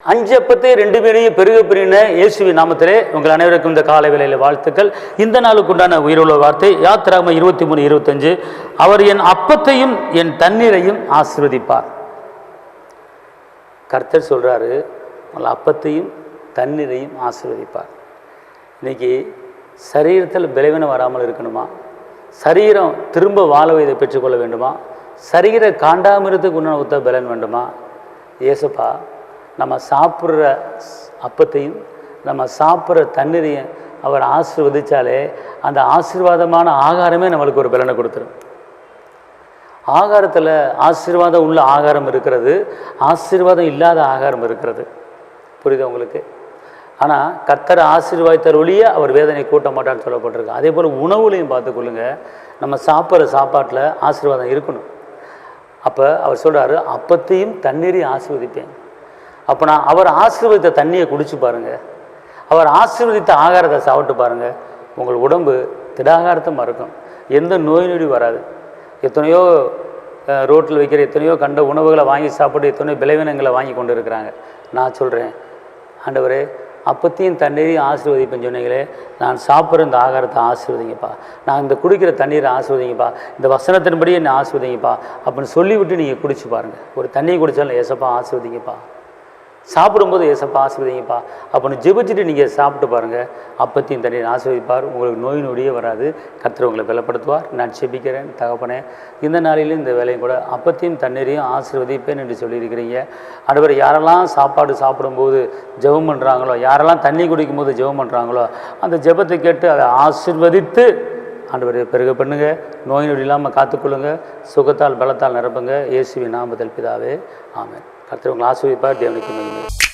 5 அப்பத்தை 2 பேரையும் பெருக பெருகின இயேசுவின் நாமத்திலே உங்கள் அனைவருக்கும் இந்த காலை வேளையில் வாழ்த்துக்கள். இந்த நாளுக்கு உண்டான உயிருள்ள வார்த்தை யாத்திராகமம் 23:25. அவர் என் அப்பத்தையும் என் தண்ணீரையும் ஆசீர்வதிப்பார். கர்த்தர் சொல்றாரு, அப்பத்தையும் தண்ணீரையும் ஆசீர்வதிப்பார். இன்னைக்கு சரீரத்தில் பலவீனம் வராமல் இருக்கணுமா? சரீரம் திரும்ப வாழ இதை பெற்றுக்கொள்ள வேண்டுமா? சரீர காண்டாமிரத்துக்கு உண்டான உத்த பலன் வேண்டுமா? ஏசப்பா நம்ம சாப்பிட்ற அப்பத்தையும் நம்ம சாப்பிட்ற தண்ணீரையும் அவர் ஆசீர்வதித்தாலே அந்த ஆசீர்வாதமான ஆகாரமே நம்மளுக்கு ஒரு பலனை கொடுத்துரும். ஆகாரத்தில் ஆசீர்வாதம் உள்ள ஆகாரம் இருக்கிறது, ஆசீர்வாதம் இல்லாத ஆகாரம் இருக்கிறது. புரியுது உங்களுக்கு? ஆனால் கர்த்தர் ஆசீர்வாதத்தர் ஒழிய அவர் வேதனை கூட்ட மாட்டான்னு சொல்லப்பட்டிருக்கு. அதே போல் உணவுலையும் பார்த்துக்கொள்ளுங்க, நம்ம சாப்பிட்ற சாப்பாட்டில் ஆசீர்வாதம் இருக்கணும். அப்போ அவர் சொல்கிறாரு, அப்பத்தையும் தண்ணீரையும் ஆசீர்வதிப்பேன். அப்போ நான் அவர் ஆசீர்வதித்த தண்ணியை குடிச்சு பாருங்கள், அவர் ஆசீர்வதித்த ஆகாரத்தை சாப்பிட்டு பாருங்கள், உங்கள் உடம்பு திடாகாரத்தமாக இருக்கும், எந்த நோய் நொடி வராது. எத்தனையோ ரோட்டில் வைக்கிற எத்தனையோ கண்ட உணவுகளை வாங்கி சாப்பிட்டு எத்தனையோ விளைவினங்களை வாங்கி கொண்டு இருக்கிறாங்க. நான் சொல்கிறேன், ஆண்டவரே அப்பத்தையும் தண்ணீரையும் ஆசீர்வதிப்பேன்னு சொன்னீங்களே, நான் சாப்பிட்ற இந்த ஆகாரத்தை ஆசீர்வதிங்கப்பா, நான் இந்த குடிக்கிற தண்ணீரை ஆசீர்வதிங்கப்பா, இந்த வசனத்தின்படி என்னை ஆசீர்வதிங்கப்பா அப்படின்னு சொல்லிவிட்டு நீங்கள் குடிச்சு பாருங்கள். ஒரு தண்ணியை குடித்தாலும் ஏசப்பா ஆசீர்வதிங்கப்பா, சாப்பிடும்போது ஏசப்பா ஆசீர்வதிங்கப்பா அப்படின்னு ஜெபிச்சுட்டு நீங்கள் சாப்பிட்டு பாருங்கள். அப்பத்தையும் தண்ணீரை ஆசீர்வதிப்பார், உங்களுக்கு நோய் நொடியே வராது. கர்த்தர் உங்களை பலப்படுத்துவார். நான் ஜெபிக்கிறேன் தகப்பனே, இந்த நாளிலும் இந்த வேலையும் கூட அப்பத்தையும் தண்ணீரையும் ஆசீர்வதிப்பேன் என்று சொல்லியிருக்கிறீங்க. ஆண்டவர், யாரெல்லாம் சாப்பாடு சாப்பிடும்போது ஜெபம் பண்ணுறாங்களோ, யாரெல்லாம் தண்ணி குடிக்கும்போது ஜெபம் பண்ணுறாங்களோ, அந்த ஜெபத்தை கேட்டு அதை ஆசீர்வதித்து ஆண்டவர் பெருக பண்ணுங்க, நோய் நொடி இல்லாமல் காத்துக்கொள்ளுங்க, சுகத்தால் பலத்தால் நிரப்புங்க. இயேசுவின் நாமத்தில் பிதாவே, ஆமென். கர்த்தர் உங்களை ஆசீர்வதிப்பார். தேவனுக்கு மகிமை.